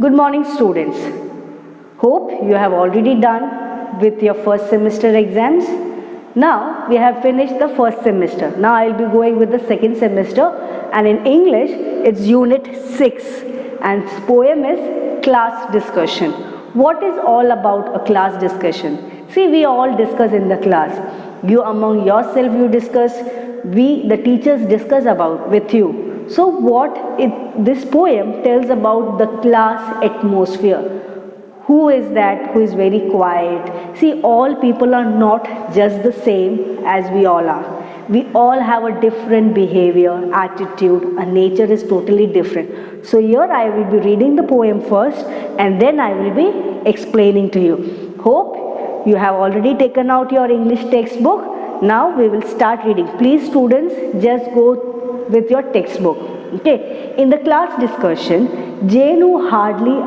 Good morning, students. Hope you have already done with your first semester exams. Now we have finished the first semester. Now I will be going with the second semester, and in English it's unit 6 and poem is class discussion. What is all about a class discussion? See, we all discuss in the class. You among yourself you discuss, we the teachers discuss about with you. So this poem tells about the class atmosphere. Who is that who is very quiet? See, all people are not just the same as we all are. We all have a different behavior, attitude, and nature is totally different. So here I will be reading the poem first and then I will be explaining to you. Hope you have already taken out your English textbook. Now we will start reading. Please students, just go with your textbook. Okay. In the class discussion, Jane, who hardly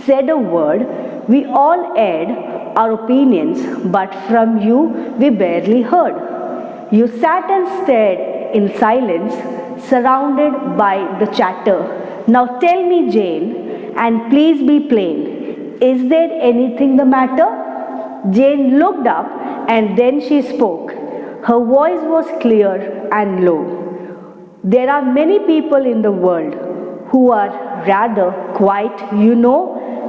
said a word, we all aired our opinions, but from you we barely heard. You sat and stared in silence, surrounded by the chatter. Now tell me, Jane, and please be plain, is there anything the matter? Jane looked up and then she spoke. Her voice was clear and low. There are many people in the world who are rather quiet,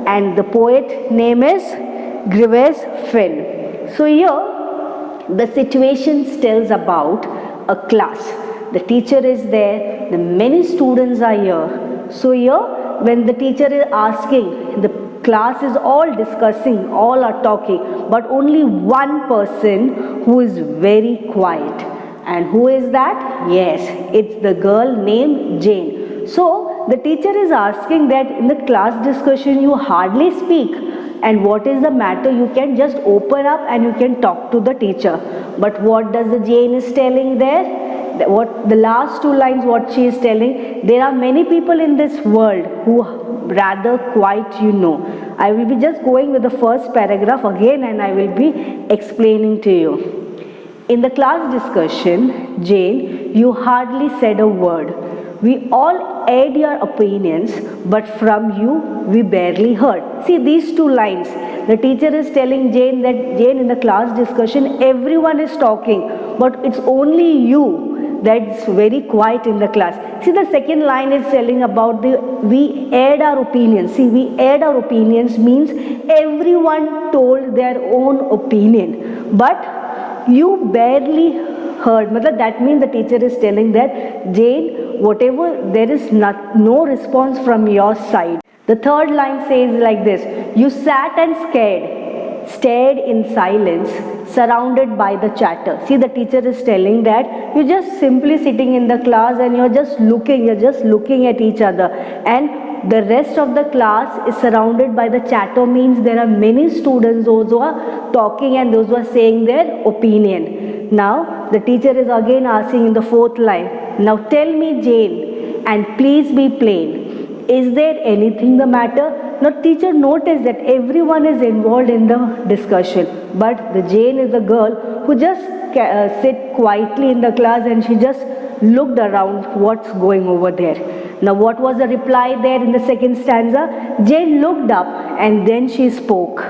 and the poet name is Greves Finn. So here the situation tells about a class. The teacher is there, the many students are here. So here when the teacher is asking, the class is all discussing, all are talking, but only one person who is very quiet. And who is that? Yes, it's the girl named Jane. So the teacher is asking that in the class discussion you hardly speak, and what is the matter? You can just open up and you can talk to the teacher. But what does the Jane is telling there? What the last two lines what she is telling? There are many people in this world who rather quiet, I will be just going with the first paragraph again and I will be explaining to you. In the class discussion, Jane, you hardly said a word. We all aired your opinions, but from you we barely heard. See these two lines. The teacher is telling Jane that Jane, in the class discussion, everyone is talking, but it's only you that's very quiet in the class. See, the second line is telling about we aired our opinions. See, we aired our opinions means everyone told their own opinion, but you barely heard. That means the teacher is telling that Jane, whatever, there is no response from your side. The third line says like this: you sat and stared in silence, surrounded by the chatter. See, the teacher is telling that you're just simply sitting in the class and you're just looking at each other, and the rest of the class is surrounded by the chatter, means there are many students, those who are talking and those who are saying their opinion. Now the teacher is again asking in the fourth line, now tell me, Jane, and please be plain, is there anything the matter? Now teacher noticed that everyone is involved in the discussion, but the Jane is a girl who just sit quietly in the class and she just looked around what's going over there. Now what was the reply there in the second stanza? Jane looked up and then she spoke.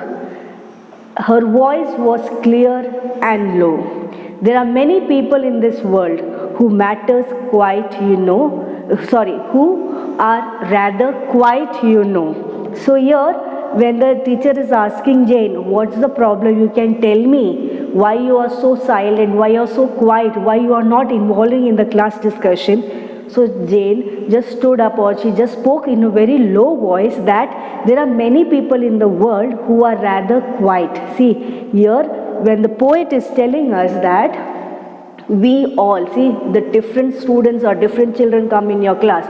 Her voice was clear and low. There are many people in this world who matters quiet, who are rather quiet, So here when the teacher is asking Jane, what's the problem? You can tell me why you are so silent, why you are so quiet, why you are not involving in the class discussion. So Jane just stood up, or she just spoke in a very low voice, that there are many people in the world who are rather quiet. See, here when the poet is telling us that we all, see, the different students or different children come in your class,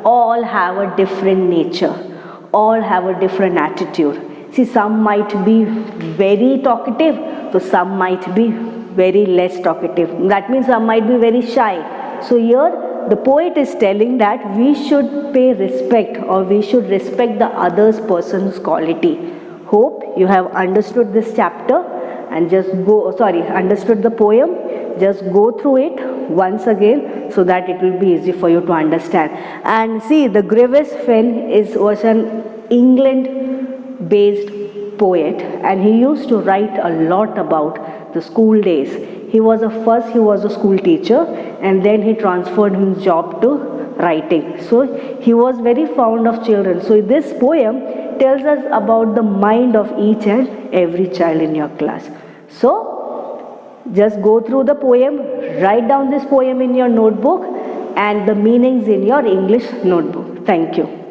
all have a different nature, all have a different attitude. See, some might be very talkative, so some might be very less talkative. That means some might be very shy. So here the poet is telling that we should pay respect, or we should respect the other person's quality. Hope you have understood this chapter and understood the poem. Just go through it once again so that it will be easy for you to understand. And see, the Greves Finn was an England-based poet, and he used to write a lot about the school days. He was a school teacher, and then he transferred his job to writing. So he was very fond of children. So this poem tells us about the mind of each and every child in your class. So just go through the poem, write down this poem in your notebook and the meanings in your English notebook. Thank you.